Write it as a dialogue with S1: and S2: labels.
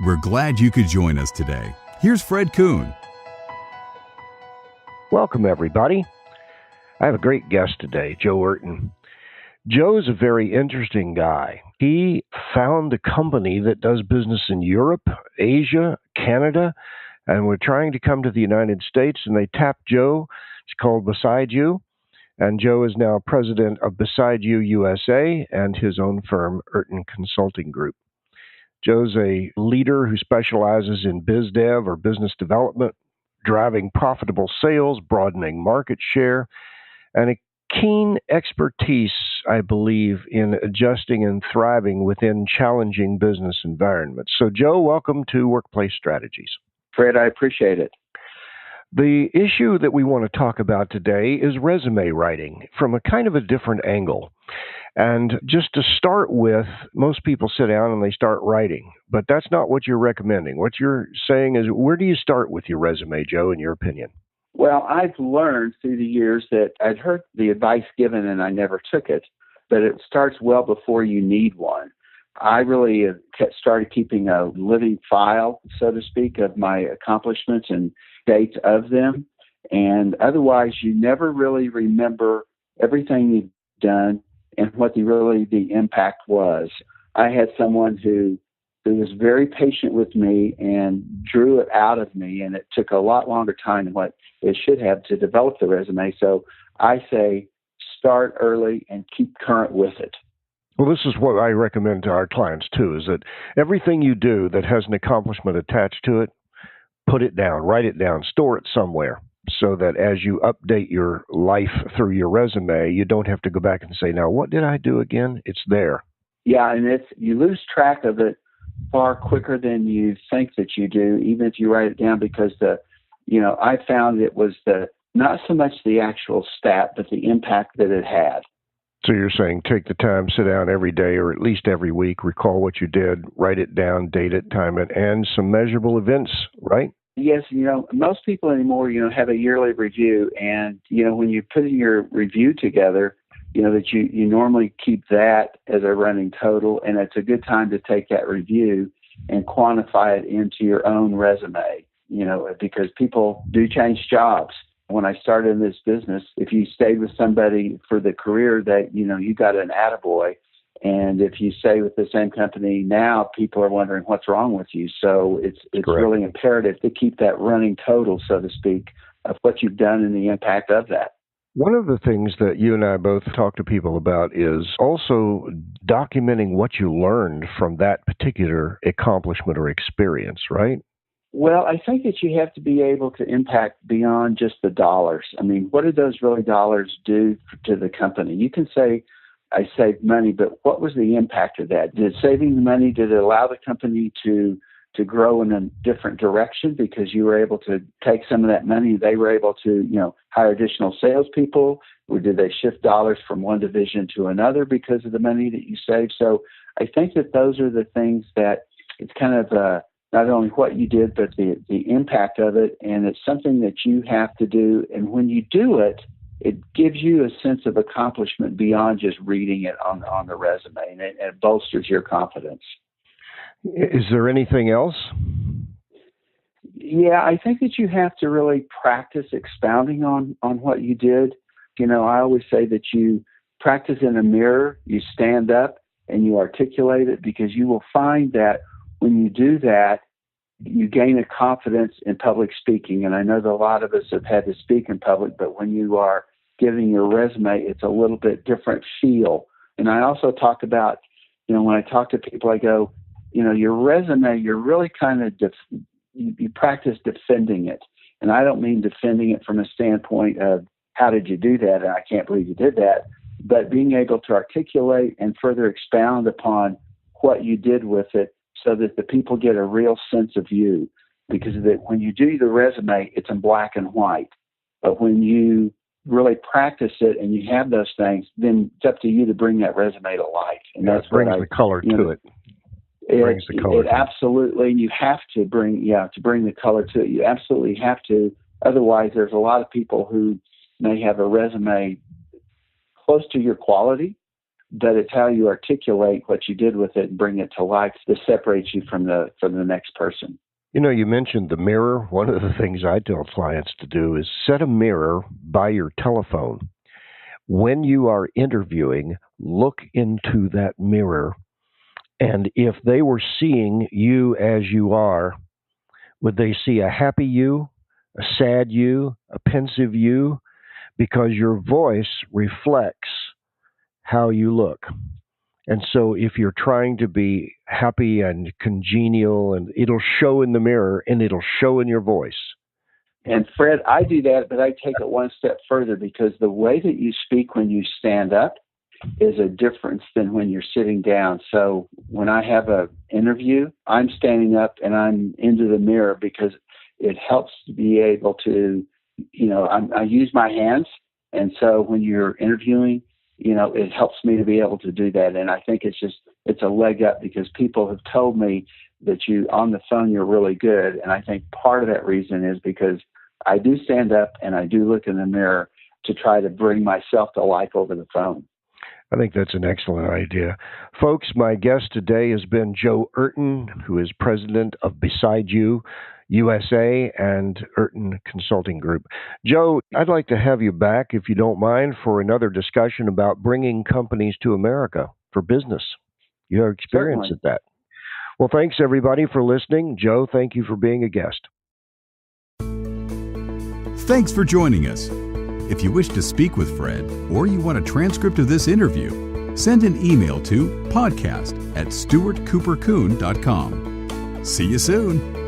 S1: We're glad you could join us today. Here's Fred Kuhn.
S2: Welcome, everybody. I have a great guest today, Joe Eurton. Joe is a very interesting guy. He found a company that does business in Europe, Asia, Canada, and we're trying to come to the United States, and they tapped Joe. It's called Beside You, and Joe is now president of Beside You USA and his own firm, Eurton Consulting Group. Joe's a leader who specializes in biz dev or business development, driving profitable sales, broadening market share, and a keen expertise, I believe, in adjusting and thriving within challenging business environments. So, Joe, welcome to Workplace Strategies.
S3: Fred, I appreciate it.
S2: The issue that we want to talk about today is resume writing from a kind of a different angle. And just to start with, most people sit down and they start writing, but that's not what you're recommending. What you're saying is, where do you start with your resume, Joe, in your opinion?
S3: Well, I've learned through the years that I'd heard the advice given and I never took it, but it starts well before you need one. I really started keeping a living file, so to speak, of my accomplishments and dates of them. And otherwise, you never really remember everything you've done and what the impact was. I had someone who was very patient with me and drew it out of me, and it took a lot longer time than what it should have to develop the resume. So I say start early and keep current with it.
S2: Well, this is what I recommend to our clients, too, is that everything you do that has an accomplishment attached to it, put it down, write it down, store it somewhere so that as you update your life through your resume, you don't have to go back and say, now, what did I do again? It's there.
S3: Yeah, and you lose track of it far quicker than you think that you do, even if you write it down, because I found it was not so much the actual stat, but the impact that it had.
S2: So you're saying take the time, sit down every day or at least every week, recall what you did, write it down, date it, time it, and some measurable events, right?
S3: Yes, most people anymore, have a yearly review, and, when you put your review together, that you normally keep that as a running total, and it's a good time to take that review and quantify it into your own resume, because people do change jobs. When I started in this business, if you stayed with somebody for the career that, you got an attaboy. And if you stay with the same company now, people are wondering what's wrong with you. So it's really imperative to keep that running total, so to speak, of what you've done and the impact of that.
S2: One of the things that you and I both talk to people about is also documenting what you learned from that particular accomplishment or experience, right?
S3: Well, I think that you have to be able to impact beyond just the dollars. I mean, what did those really dollars do to the company? You can say, I saved money, but what was the impact of that? Did saving the money, did it allow the company to grow in a different direction because you were able to take some of that money, they were able to, hire additional salespeople, or did they shift dollars from one division to another because of the money that you saved? So I think that those are the things that it's kind of not only what you did, but the impact of it. And it's something that you have to do. And when you do it, it gives you a sense of accomplishment beyond just reading it on the resume, and it bolsters your confidence.
S2: Is there anything else?
S3: Yeah, I think that you have to really practice expounding on what you did. I always say that you practice in a mirror, you stand up, and you articulate it, because you will find that when you do that, you gain a confidence in public speaking. And I know that a lot of us have had to speak in public, but when you are giving your resume, it's a little bit different feel. And I also talk about, when I talk to people, I go, your resume, you're really kind of, you practice defending it. And I don't mean defending it from a standpoint of how did you do that, and I can't believe you did that, but being able to articulate and further expound upon what you did with it, so that the people get a real sense of you. Because when you do the resume, it's in black and white. But when you really practice it and you have those things, then it's up to you to bring that resume to life. And
S2: that's brings the color to it.
S3: It absolutely, you have to bring the color to it. You absolutely have to. Otherwise, there's a lot of people who may have a resume close to your quality, but it's how you articulate what you did with it and bring it to life that separates you from the next person.
S2: You mentioned the mirror. One of the things I tell clients to do is set a mirror by your telephone. When you are interviewing, look into that mirror. And if they were seeing you as you are, would they see a happy you, a sad you, a pensive you? Because your voice reflects how you look. And so if you're trying to be happy and congenial, and it'll show in the mirror and it'll show in your voice.
S3: And Fred, I do that, but I take it one step further, because the way that you speak when you stand up is a difference than when you're sitting down. So when I have an interview, I'm standing up and I'm into the mirror, because it helps to be able to, I use my hands. And so when you're interviewing, it helps me to be able to do that. And I think it's a leg up, because people have told me that on the phone, you're really good. And I think part of that reason is because I do stand up and I do look in the mirror to try to bring myself to life over the phone.
S2: I think that's an excellent idea. Folks, my guest today has been Joe Eurton, who is president of Beside You USA and Eurton Consulting Group. Joe, I'd like to have you back, if you don't mind, for another discussion about bringing companies to America for business. You have experience
S3: Certainly.
S2: at that. Well, thanks, everybody, for listening. Joe, thank you for being a guest.
S1: Thanks for joining us. If you wish to speak with Fred, or you want a transcript of this interview, send an email to podcast@stuartcoopercoon.com. See you soon.